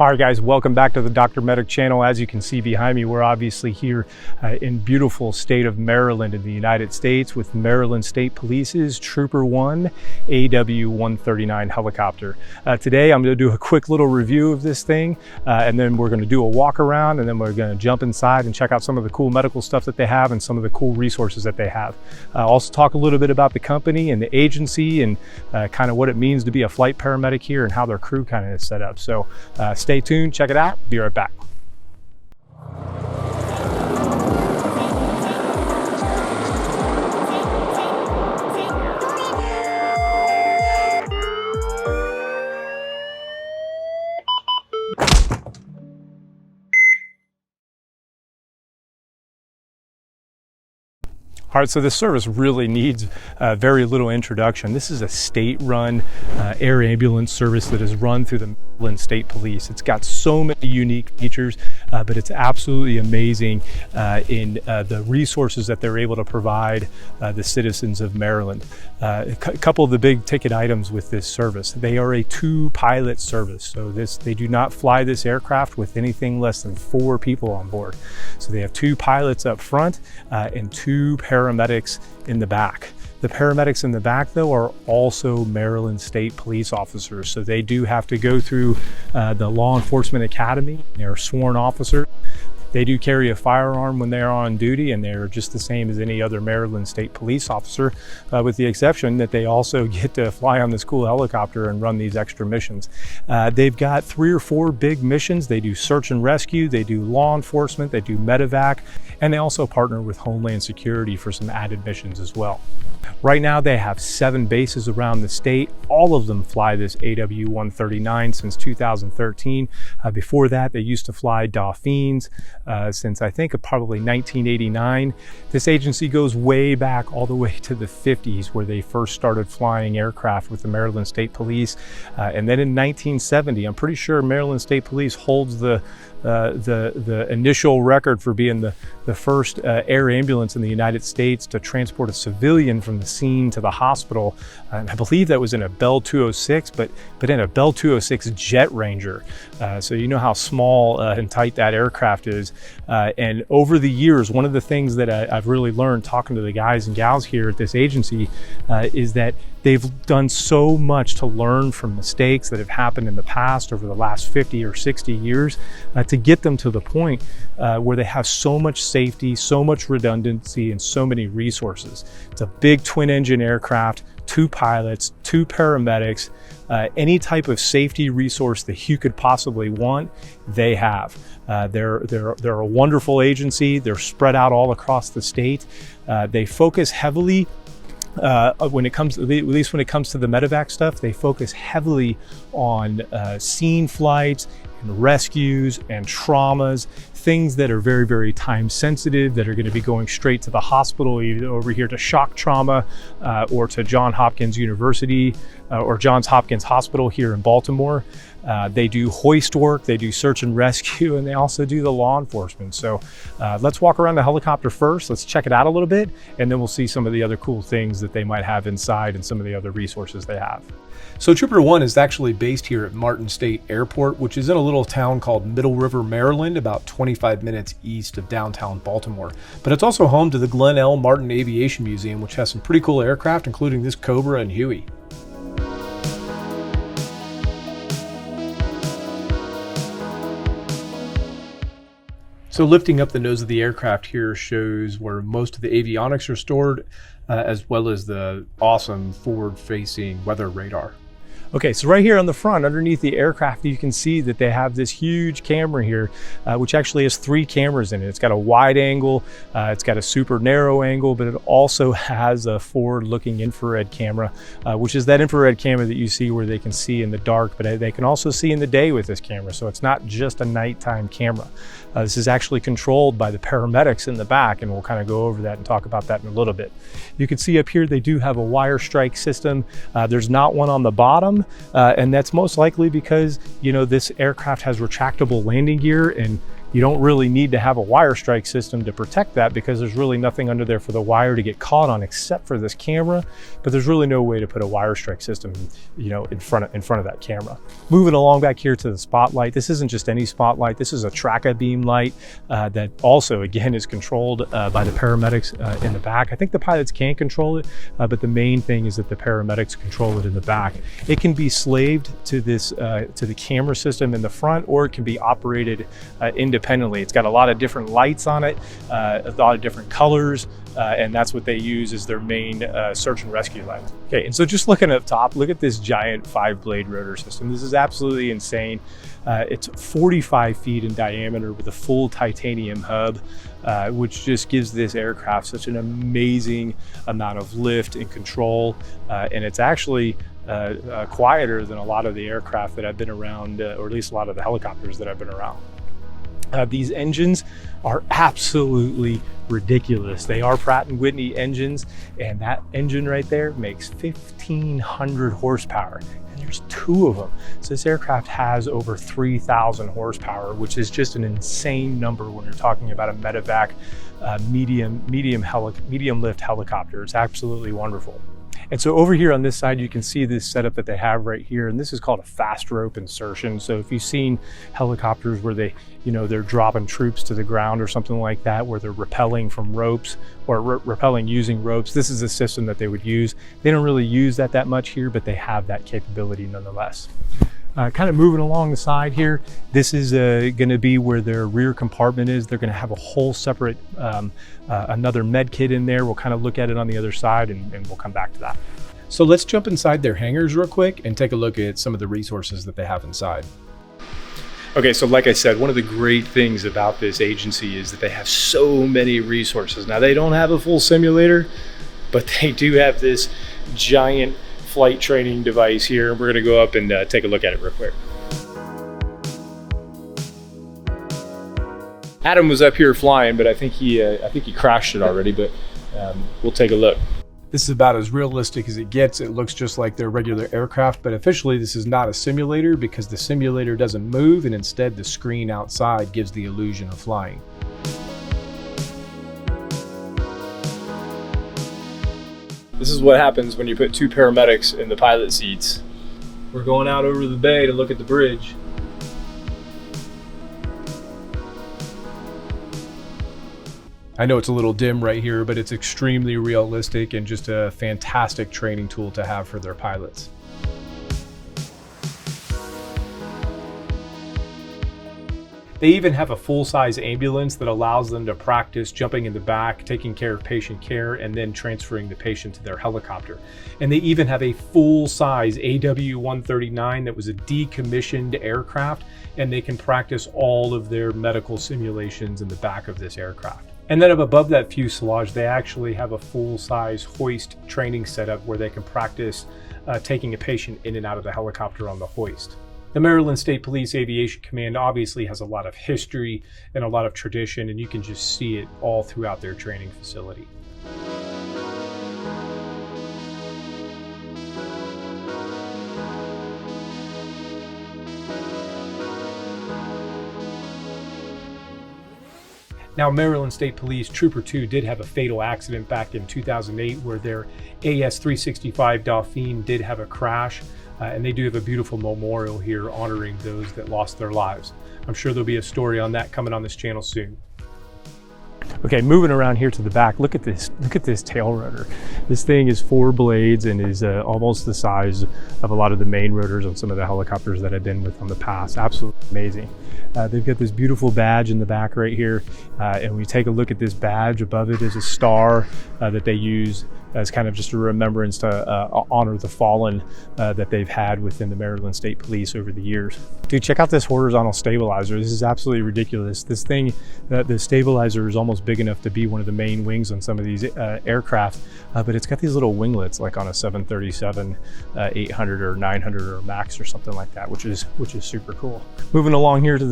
All right, guys, welcome back to the Dr. Medic channel. As you can see behind me, we're obviously here in beautiful state of Maryland in the United States with Maryland State Police's Trooper 1 AW-139 helicopter. Today, I'm going to do a quick little review of this thing, and then we're going to do a walk around, and then we're going to jump inside and check out some of the cool medical stuff that they have and some of the cool resources that they have. Also talk a little bit about the company and the agency and kind of what it means to be a flight paramedic here and how their crew kind of is set up. So stay tuned, check it out, be right back. All right, so this service really needs very little introduction. This is a state-run air ambulance service that is run through the Maryland State Police. It's got so many unique features, but it's absolutely amazing in the resources that they're able to provide the citizens of Maryland. A couple of the big ticket items with this service. They are a two-pilot service, so they do not fly this aircraft with anything less than 4 people on board. So they have 2 pilots up front and 2 paramedics in the back. The paramedics in the back, though, are also Maryland State Police officers. So they do have to go through the Law Enforcement Academy. They're sworn officers. They do carry a firearm when they're on duty, and they're just the same as any other Maryland State Police officer, with the exception that they also get to fly on this cool helicopter and run these extra missions. They've got 3 or 4 big missions. They do search and rescue, they do law enforcement, they do medevac, and they also partner with Homeland Security for some added missions as well. Right now, they have 7 bases around the state. All of them fly this AW-139 since 2013. Before that, they used to fly Dauphines since I think probably 1989. This agency goes way back all the way to the 50s, where they first started flying aircraft with the Maryland State Police. And then in 1970, I'm pretty sure Maryland State Police holds the initial record for being the first air ambulance in the United States to transport a civilian from the scene to the hospital. And I believe that was in a Bell 206, but in a Bell 206 Jet Ranger. So you know how small and tight that aircraft is. And over the years, one of the things that I've really learned talking to the guys and gals here at this agency is that they've done so much to learn from mistakes that have happened in the past over the last 50 or 60 years to get them to the point where they have so much safety, so much redundancy, and so many resources. It's a big twin-engine aircraft, 2 pilots, 2 paramedics, any type of safety resource that you could possibly want, they have. They're a wonderful agency. They're spread out all across the state. They focus heavily when it comes, at least when it comes to the medevac stuff, they focus heavily on scene flights and rescues and traumas, things that are very, very time sensitive, that are going to be going straight to the hospital, either over here to shock trauma or to Johns Hopkins University or Johns Hopkins Hospital here in Baltimore. They do hoist work, they do search and rescue, and they also do the law enforcement. So let's walk around the helicopter first. Let's check it out a little bit, and then we'll see some of the other cool things that they might have inside and some of the other resources they have. So Trooper 1 is actually based here at Martin State Airport, which is in a little town called Middle River, Maryland, about 25 minutes east of downtown Baltimore. But it's also home to the Glenn L. Martin Aviation Museum, which has some pretty cool aircraft, including this Cobra and Huey. So lifting up the nose of the aircraft here shows where most of the avionics are stored, as well as the awesome forward-facing weather radar. Okay, so right here on the front, underneath the aircraft, you can see that they have this huge camera here, which actually has 3 cameras in it. It's got a wide angle, it's got a super narrow angle, but it also has a forward-looking infrared camera, which is that infrared camera that you see where they can see in the dark, but they can also see in the day with this camera. So it's not just a nighttime camera. This is actually controlled by the paramedics in the back, and we'll kind of go over that and talk about that in a little bit. You can see up here, they do have a wire strike system. There's not one on the bottom, and that's most likely because, you know, this aircraft has retractable landing gear, and You don't really need to have a wire strike system to protect that because there's really nothing under there for the wire to get caught on except for this camera, but there's really no way to put a wire strike system, in front of that camera. Moving along back here to the spotlight, this isn't just any spotlight, this is a tracker beam light that also, again, is controlled by the paramedics in the back. I think the pilots can control it, but the main thing is that the paramedics control it in the back. It can be slaved to the camera system in the front, or it can be operated independently. It's got a lot of different lights on it, a lot of different colors, and that's what they use as their main search and rescue light. Okay, and so just looking up top, look at this giant 5-blade rotor system. This is absolutely insane. It's 45 feet in diameter with a full titanium hub, which just gives this aircraft such an amazing amount of lift and control, and it's actually quieter than a lot of the aircraft that I've been around, or at least a lot of the helicopters that I've been around. These engines are absolutely ridiculous. They are Pratt & Whitney engines, and that engine right there makes 1,500 horsepower. And there's 2 of them. So this aircraft has over 3,000 horsepower, which is just an insane number when you're talking about a medevac medium lift helicopter. It's absolutely wonderful. And so over here on this side, you can see this setup that they have right here, and this is called a fast rope insertion. So if you've seen helicopters where they're dropping troops to the ground or something like that, where they're rappelling from ropes or rappelling using ropes, this is a system that they would use. They don't really use that much here, but they have that capability nonetheless. Kind of moving along the side here, this is going to be where their rear compartment is. They're going to have a whole separate, another med kit in there. We'll kind of look at it on the other side, and we'll come back to that. So let's jump inside their hangars real quick and take a look at some of the resources that they have inside. Okay, so like I said, one of the great things about this agency is that they have so many resources. Now, they don't have a full simulator, but they do have this giant flight training device here. We're going to go up and take a look at it real quick. Adam was up here flying, but I think he crashed it already, but we'll take a look. This is about as realistic as it gets. It looks just like their regular aircraft, but officially this is not a simulator because the simulator doesn't move, and instead the screen outside gives the illusion of flying. This is what happens when you put 2 paramedics in the pilot seats. We're going out over the bay to look at the bridge. I know it's a little dim right here, but it's extremely realistic and just a fantastic training tool to have for their pilots. They even have a full-size ambulance that allows them to practice jumping in the back, taking care of patient care, and then transferring the patient to their helicopter. And they even have a full-size AW-139 that was a decommissioned aircraft, and they can practice all of their medical simulations in the back of this aircraft. And then up above that fuselage, they actually have a full-size hoist training setup where they can practice taking a patient in and out of the helicopter on the hoist. The Maryland State Police Aviation Command obviously has a lot of history and a lot of tradition, and you can just see it all throughout their training facility. Now, Maryland State Police Trooper 2 did have a fatal accident back in 2008 where their AS-365 Dauphine did have a crash. And they do have a beautiful memorial here honoring those that lost their lives. I'm sure there'll be a story on that coming on this channel soon. Okay, moving around here to the back, look at this tail rotor. This thing is 4 blades and is almost the size of a lot of the main rotors on some of the helicopters that I've been with on the past. Absolutely amazing. They've got this beautiful badge in the back right here. And when you take a look at this badge, above it is a star that they use as kind of just a remembrance to honor the fallen that they've had within the Maryland State Police over the years. Dude, check out this horizontal stabilizer. This is absolutely ridiculous. This thing, the stabilizer is almost big enough to be one of the main wings on some of these aircraft, but it's got these little winglets like on a 737, 800 or 900 or Max or something like that, which is super cool. Moving along here to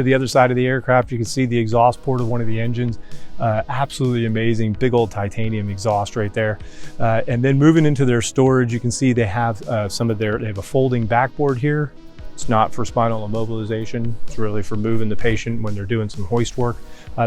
the other side of the aircraft, you can see the exhaust port of one of the engines. Absolutely amazing, big old titanium exhaust right there. And then moving into their storage, you can see they have they have a folding backboard here. It's not for spinal immobilization. It's really for moving the patient when they're doing some hoist work.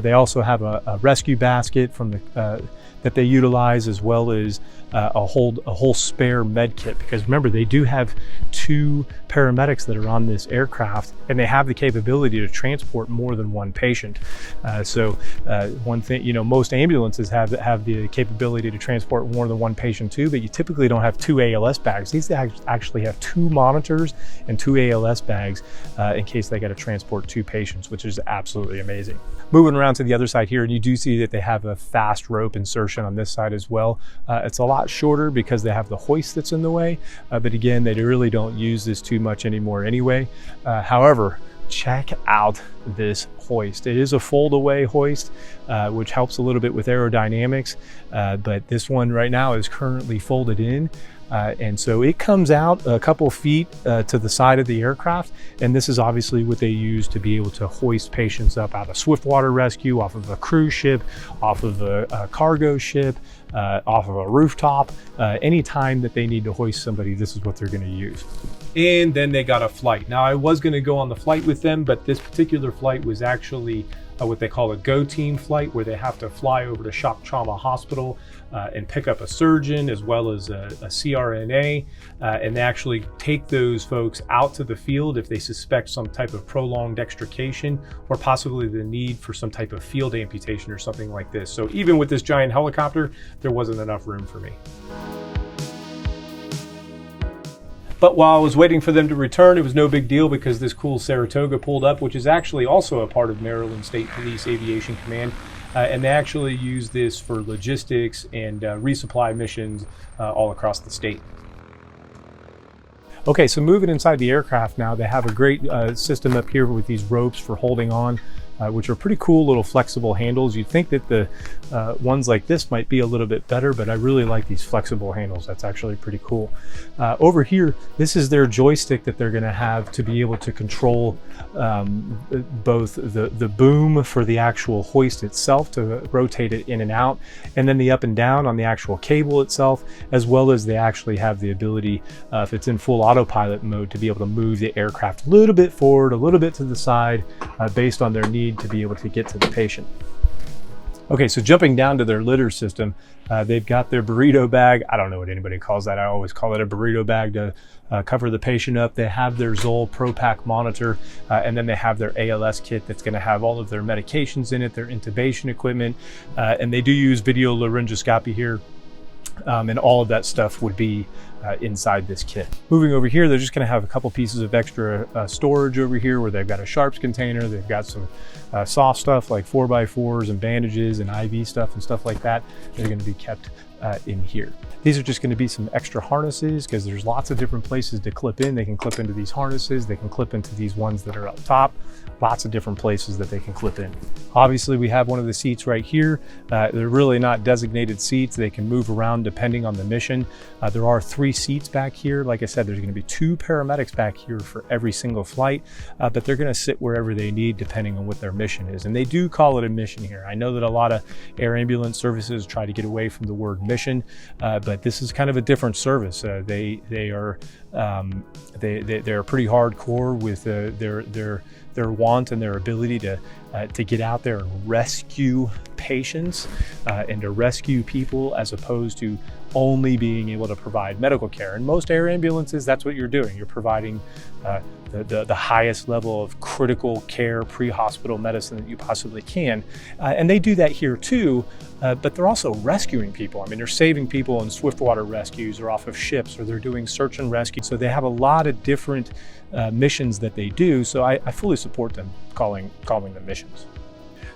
They also have a rescue basket from the that they utilize, as well as a whole spare med kit, because remember, they do have 2 paramedics that are on this aircraft, and they have the capability to transport more than 1 patient. One thing, you know, most ambulances have the capability to transport more than 1 patient too, but you typically don't have 2 ALS bags. These actually have 2 monitors and 2 ALS bags in case they got to transport 2 patients, which is absolutely amazing. Moving around to the other side here, and you do see that they have a fast rope insertion on this side as well. It's a lot shorter because they have the hoist that's in the way, but again, they really don't use this too much anymore anyway. However, check out this hoist. It is a fold-away hoist, which helps a little bit with aerodynamics, but this one right now is currently folded in. And so it comes out a couple feet to the side of the aircraft, and this is obviously what they use to be able to hoist patients up out of swiftwater rescue, off of a cruise ship, off of a cargo ship, off of a rooftop. Anytime that they need to hoist somebody, this is what they're going to use. And then they got a flight. Now, I was going to go on the flight with them, but this particular flight was actually what they call a go team flight, where they have to fly over to shock trauma hospital and pick up a surgeon as well as a CRNA, and they actually take those folks out to the field if they suspect some type of prolonged extrication or possibly the need for some type of field amputation or something like this. So even with this giant helicopter, there wasn't enough room for me. But while I was waiting for them to return, it was no big deal, because this cool Saratoga pulled up, which is actually also a part of Maryland State Police Aviation Command. And they actually use this for logistics and resupply missions all across the state. Okay, so moving inside the aircraft now, they have a great system up here with these ropes for holding on, which are pretty cool little flexible handles. You'd think that the ones like this might be a little bit better, but I really like these flexible handles. That's actually pretty cool. Over here, this is their joystick that they're going to have to be able to control both the boom for the actual hoist itself to rotate it in and out, and then the up and down on the actual cable itself, as well as they actually have the ability, if it's in full autopilot mode, to be able to move the aircraft a little bit forward, a little bit to the side, based on their need to be able to get to the patient. Okay, so jumping down to their litter system, they've got their burrito bag. I don't know what anybody calls that. I always call it a burrito bag to cover the patient up. They have their Zoll ProPack monitor, and then they have their ALS kit that's going to have all of their medications in it, their intubation equipment, and they do use video laryngoscopy here. And all of that stuff would be inside this kit. Moving over here, they're just going to have a couple pieces of extra storage over here, where they've got a sharps container, they've got some soft stuff like 4x4s and bandages and IV stuff and stuff like that. They're going to be kept in here. These are just going to be some extra harnesses, because there's lots of different places to clip in. They can clip into these harnesses, they can clip into these ones that are up top. Lots of different places that they can clip in. Obviously, we have one of the seats right here. They're really not designated seats. They can move around depending on the mission. There are 3 seats back here. Like I said, there's going to be 2 paramedics back here for every single flight, but they're going to sit wherever they need depending on what their mission is. And they do call it a mission here. I know that a lot of air ambulance services try to get away from the word mission, but this is kind of a different service. They're pretty hardcore with their want and their ability to get out there and rescue patients and to rescue people, as opposed to only being able to provide medical care. And most air ambulances, that's what you're doing. You're providing the highest level of critical care, pre-hospital medicine that you possibly can. And they do that here too, but they're also rescuing people. I mean, they're saving people in swiftwater rescues or off of ships, or they're doing search and rescue. So they have a lot of different missions that they do. So I fully support them calling them missions.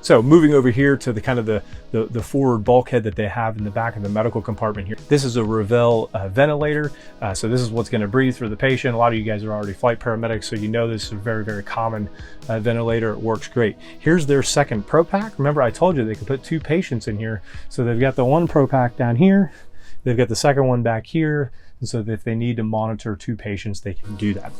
So moving over here to the kind of the forward bulkhead that they have in the back of the medical compartment here. This is a Revell ventilator. So this is what's going to breathe for the patient. A lot of you guys are already flight paramedics, so you know this is a very, very common ventilator. It works great. Here's their second ProPack. Remember, I told you they could put 2 patients in here. So they've got the one ProPack down here. They've got the second one back here. And so that if they need to monitor 2 patients, they can do that.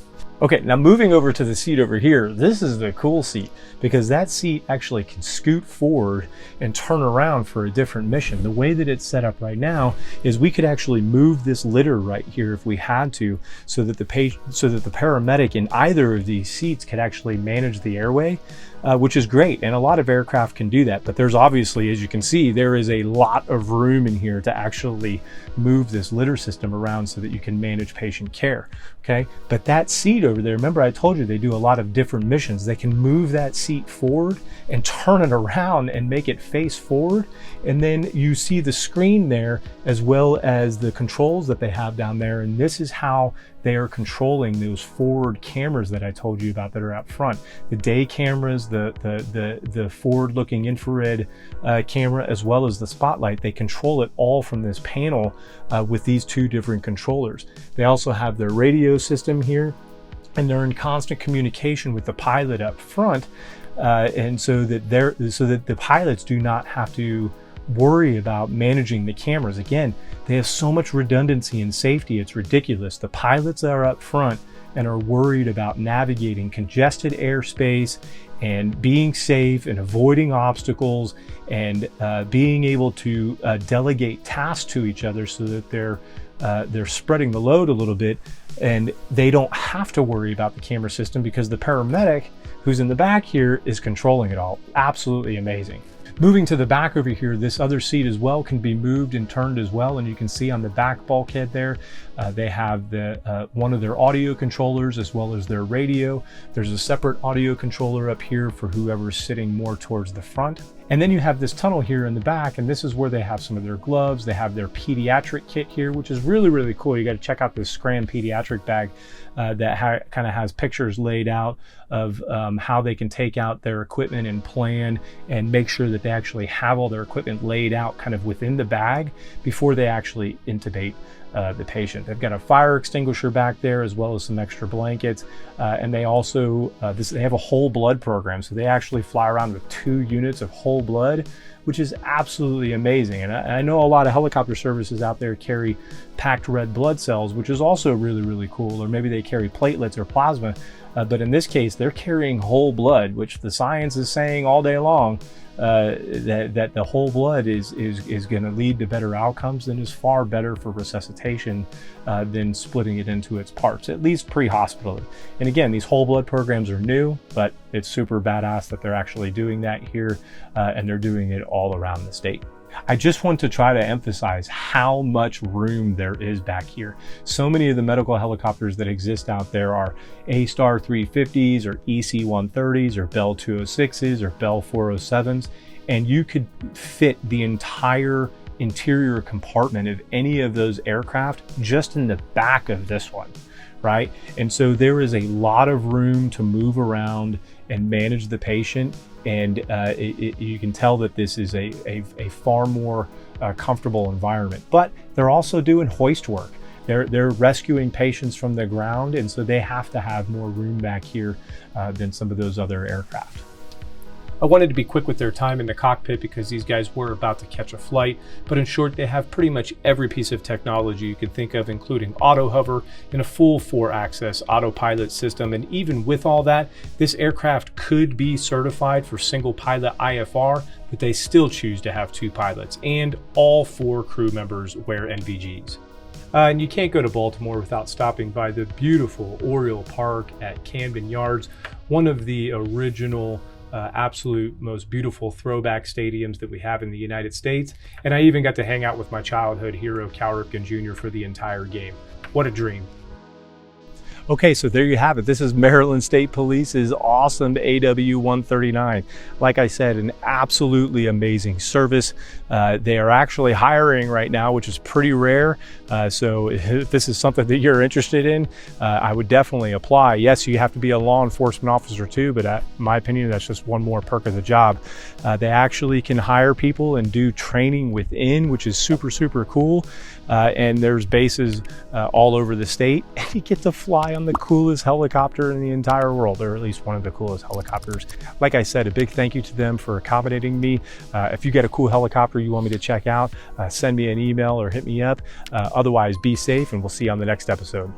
Okay, now moving over to the seat over here, this is the cool seat because that seat actually can scoot forward and turn around for a different mission. The way that it's set up right now is we could actually move this litter right here if we had to, so that the paramedic in either of these seats could actually manage the airway, which is great. And a lot of aircraft can do that, but there's obviously, as you can see, there is a lot of room in here to actually move this litter system around so that you can manage patient care. Okay, but that seat over there, remember I told you they do a lot of different missions. They can move that seat forward and turn it around and make it face forward. And then you see the screen there as well as the controls that they have down there. And this is how they are controlling those forward cameras that I told you about that are out front. The day cameras, the forward-looking infrared camera, as well as the spotlight, they control it all from this panel with these two different controllers. They also have their radio system here, and they're in constant communication with the pilot up front, and so that the pilots do not have to worry about managing the cameras. Again, they have so much redundancy and safety, it's ridiculous. The pilots are up front and are worried about navigating congested airspace and being safe and avoiding obstacles and being able to delegate tasks to each other so that they're spreading the load a little bit, and they don't have to worry about the camera system because the paramedic who's in the back here is controlling it all. Absolutely amazing. Moving to the back over here, this other seat as well can be moved and turned as well, and you can see on the back bulkhead there, they have one of their audio controllers as well as their radio. There's a separate audio controller up here for whoever's sitting more towards the front. And then you have this tunnel here in the back, and this is where they have some of their gloves. They have their pediatric kit here, which is really, really cool. You got to check out this Scram pediatric bag that kind of has pictures laid out of how they can take out their equipment and plan and make sure that they actually have all their equipment laid out kind of within the bag before they actually intubate the patient. They've got a fire extinguisher back there as well as some extra blankets, and they also they have a whole blood program, so they actually fly around with 2 units of whole blood, which is absolutely amazing. And I know a lot of helicopter services out there carry packed red blood cells, which is also really, really cool, or maybe they carry platelets or plasma, but in this case they're carrying whole blood, which the science is saying all day long that the whole blood is going to lead to better outcomes and is far better for resuscitation than splitting it into its parts, at least pre-hospitally. And again, these whole blood programs are new, but it's super badass that they're actually doing that here, and they're doing it all around the state. I just want to try to emphasize how much room there is back here. So many of the medical helicopters that exist out there are A-Star 350s or EC-130s or Bell 206s or Bell 407s, and you could fit the entire interior compartment of any of those aircraft just in the back of this one, right? And so there is a lot of room to move around and manage the patient, and you can tell that this is a far more comfortable environment. But they're also doing hoist work. They're rescuing patients from the ground, and so they have to have more room back here than some of those other aircraft. I wanted to be quick with their time in the cockpit because these guys were about to catch a flight, but in short, they have pretty much every piece of technology you can think of, including auto hover and a full 4-axis autopilot system. And even with all that, this aircraft could be certified for single pilot IFR, but they still choose to have 2 pilots, and all 4 crew members wear NVGs. And you can't go to Baltimore without stopping by the beautiful Oriole Park at Camden Yards, one of the original absolute most beautiful throwback stadiums that we have in the United States. And I even got to hang out with my childhood hero, Cal Ripken Jr. for the entire game. What a dream. Okay, so there you have it. This is Maryland State Police's awesome AW139. Like I said, an absolutely amazing service. They are actually hiring right now, which is pretty rare. So if this is something that you're interested in, I would definitely apply. Yes, you have to be a law enforcement officer too, but in my opinion, that's just one more perk of the job. They actually can hire people and do training within, which is super, super cool. And there's bases all over the state, and you get to fly on the coolest helicopter in the entire world, or at least one of the coolest helicopters. Like I said, a big thank you to them for accommodating me. If you get a cool helicopter you want me to check out, send me an email or hit me up. Otherwise, be safe, and we'll see you on the next episode.